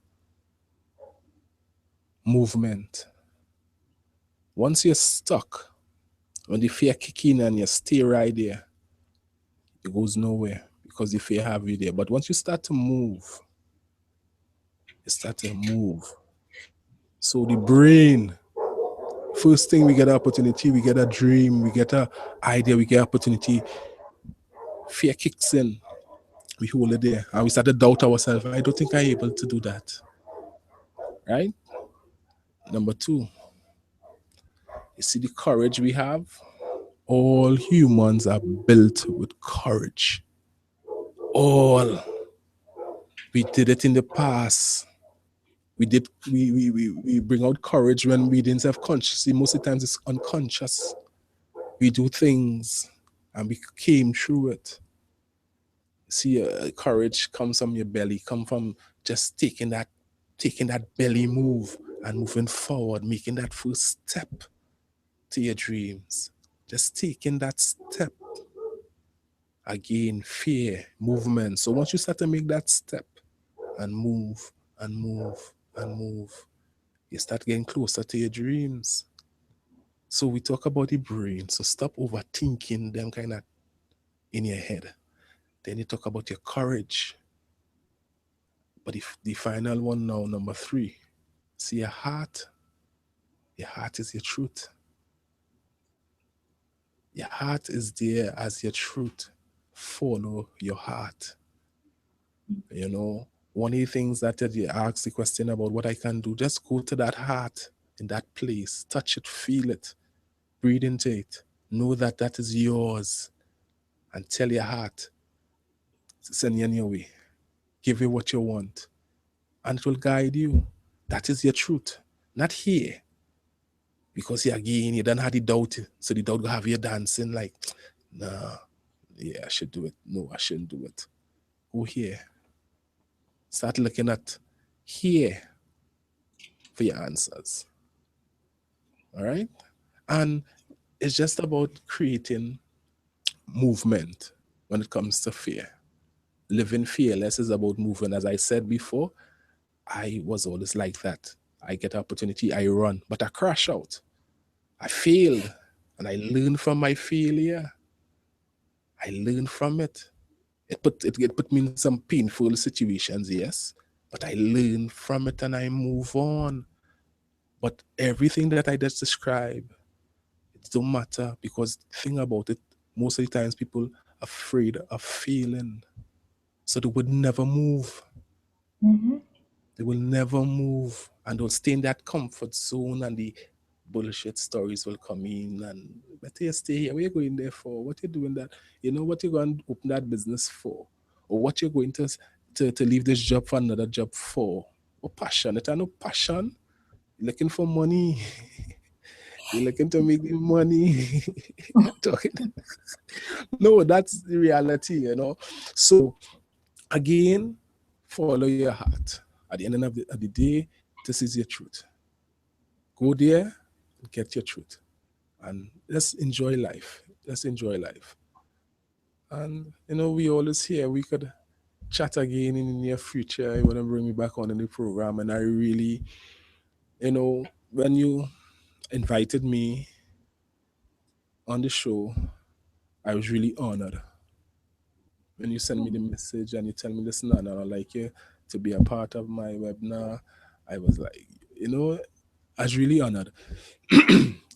movement. Once you're stuck, when the fear kick in and you stay right there, it goes nowhere because the fear have you there. But once you start to move, you start to move. So the brain, first thing we get an opportunity, we get a dream, we get an idea, we get opportunity. Fear kicks in. We hold it there and we start to doubt ourselves. I don't think I'm able to do that. Right? Number 2, you see the courage we have? All humans are built with courage. All. We did it in the past. We bring out courage when we didn't have consciously. Most of the times it's unconscious. We do things and we came through it. See, courage comes from your belly, come from just taking that belly move and moving forward, making that first step to your dreams. Just taking that step. Again, fear, movement. So once you start to make that step and move and move and move, you start getting closer to your dreams. So we talk about the brain. So stop overthinking them kind of in your head. Then you talk about your courage. But if the final one now, number 3, see your heart. Your heart is your truth. Your heart is there as your truth. Follow your heart. One of the things that you ask the question about what I can do, just go to that heart in that place, touch it, feel it, breathe into it, know that that is yours, and tell your heart, send you on your way, give you what you want, and it will guide you. That is your truth. not here. Because again, you don't have the doubt, so the doubt will have you dancing like, nah, yeah, I should do it. No, I shouldn't do it. Go here. Start looking at here for your answers. All right? And it's just about creating movement when it comes to fear. Living fearless is about movement. As I said before, I was always like that. I get opportunity, I run, but I crash out. I failed, and I learned from my failure. I learned from it. It put me in some painful situations, yes, but I learned from it and I move on. But everything that I just described, it don't matter because thing about it, most of the times people afraid of failing, so they would never move. Mm-hmm. They will never move, and they'll stay in that comfort zone, and the bullshit stories will come in. And better you stay here. What you going there for? What you doing that? You know what you're going to open that business for, or what you're going to leave this job for another job for? What passion? It are no passion. You're looking for money. You're looking to make money. Talking. No, that's the reality, you know. So again, follow your heart. At the end of the day, this is your truth. Go there and get your truth. And let's enjoy life. Let's enjoy life. And you know, we always here. We could chat again in the near future. You want to bring me back on in the program. And I really, you know, when you invited me on the show, I was really honored. When you send me the message and you tell me, listen, and I'd like you to be a part of my webinar, I was like, you know, I was really honored.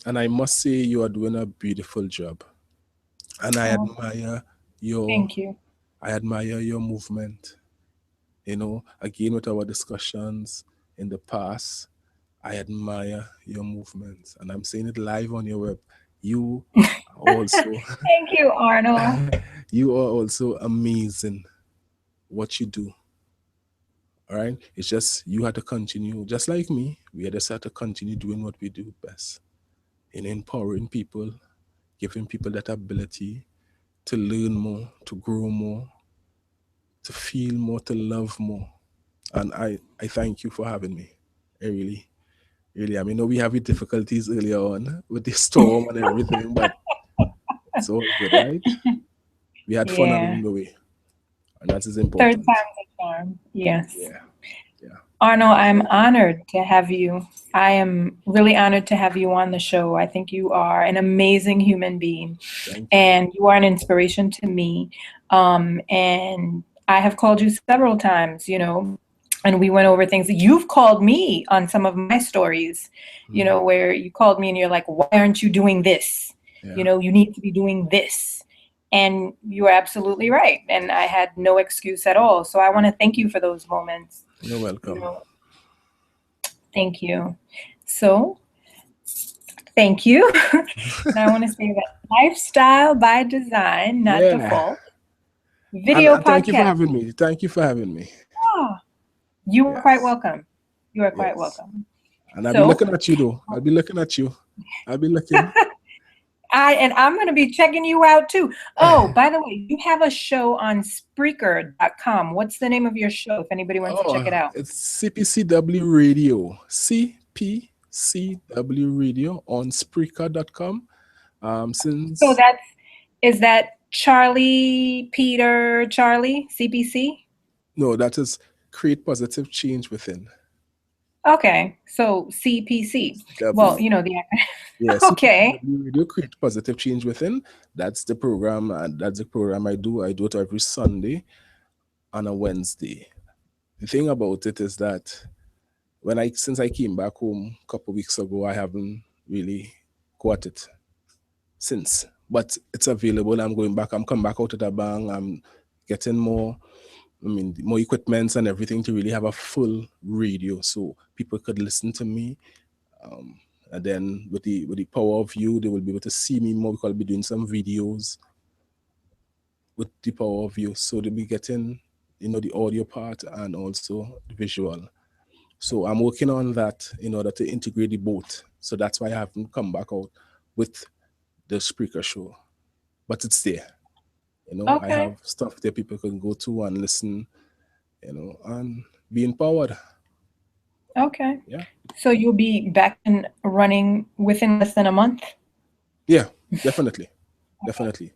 And I must say, you are doing a beautiful job. And I Oh, admire your, thank you. I admire your movement. You know, again with our discussions in the past, I admire your movements, and I'm saying it live on your web. You are also, Thank you, Arnold. you are also amazing. What you do, all right? It's just you had to continue, just like me. We just had to continue doing what we do best in empowering people, giving people that ability to learn more, to grow more, to feel more, to love more. And I thank you for having me. I really, really. I mean, know we have difficulties earlier on with the storm and everything, but it's all good, right? We had fun Yeah. along the way, and that is Third important. time's a charm. Yes. Yeah, yeah. Arnold, I'm So honored to have you. I am really honored to have you on the show. I think you are an amazing human being thank you. and you are an inspiration to me. And I have called you several times, and we went over things. You've called me on some of my stories, Mhm. where you called me and you're like, why aren't you doing this? Yeah, You need to be doing this. And you are absolutely right. And I had no excuse at all. So I want to thank you for those moments. you're You welcome. know, thank you. So, thank you. And I want to say that lifestyle by design, not Yeah, default, and video thank you for podcast. having me. Thank you for having me. Ah, you are quite Yes, welcome. You are quite yes. welcome. And I'll be So, looking at you though. I'll be looking at you. I'll be looking. I'm going to be checking you out too. Oh, by the way, you have a show on Spreaker.com. What's the name of your show if anybody wants to check it Oh, out? it's CPCW Radio. CPCW Radio on Spreaker.com. So Since is that Charlie, Peter, Charlie, CPC? no, that is create positive change within. Okay, so CPC. Well, W. the Yeah, okay. CPCW Radio create positive change within. That's the program, and that's the program I do. I do it every Sunday on a Wednesday. The thing about it is that since I came back home a couple of weeks ago, I haven't really caught it since. But it's available. I'm going back. I'm coming back out of the bank. I'm getting more. I mean, more equipments and everything to really have a full radio, so people could listen to me. And then with the power of you, they will be able to see me more because I'll be doing some videos with the power of you. So they'll be getting, the audio part and also the visual. So I'm working on that in order to integrate the both. So that's why I haven't come back out with the Spreaker show. But it's there. You know, I Okay. have stuff that people can go to and listen, you know, and be empowered. Okay. Yeah. So you'll be back and running within less than a month? Yeah, definitely. Definitely.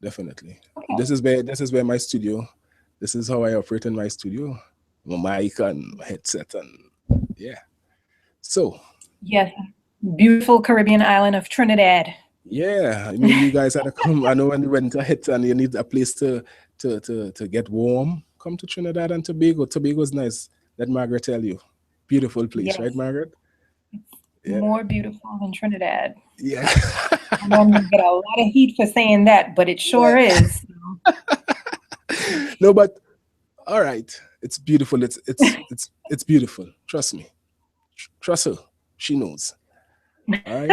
Definitely. Okay. This is where my studio, this is how I operate in my studio. My mic and my headset and yeah. So Yes. Beautiful Caribbean island of Trinidad. yeah, I mean, you guys had to come. I know when the winter hits and you need a place to get warm, come to Trinidad and Tobago. Tobago is nice. Let Margaret tell you. Beautiful place, Yes. right, Margaret? Yeah. More beautiful than Trinidad. Yeah. I know I'm gonna get a lot of heat for saying that, but it sure is. No, but all right. It's beautiful. It's beautiful. Trust me. Trust her. She knows. All right.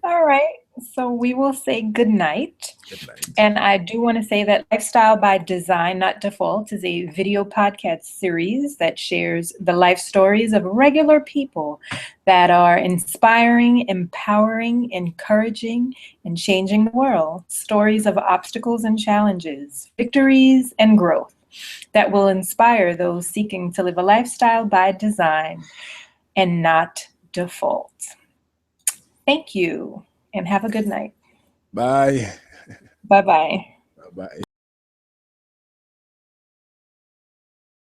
All right. So we will say good night. Good night. And I do want to say that Lifestyle by Design, Not Default, is a video podcast series that shares the life stories of regular people that are inspiring, empowering, encouraging, and changing the world. Stories of obstacles and challenges, victories and growth that will inspire those seeking to live a lifestyle by design and not default. Thank you and have a good night. Bye. Bye-bye. Bye.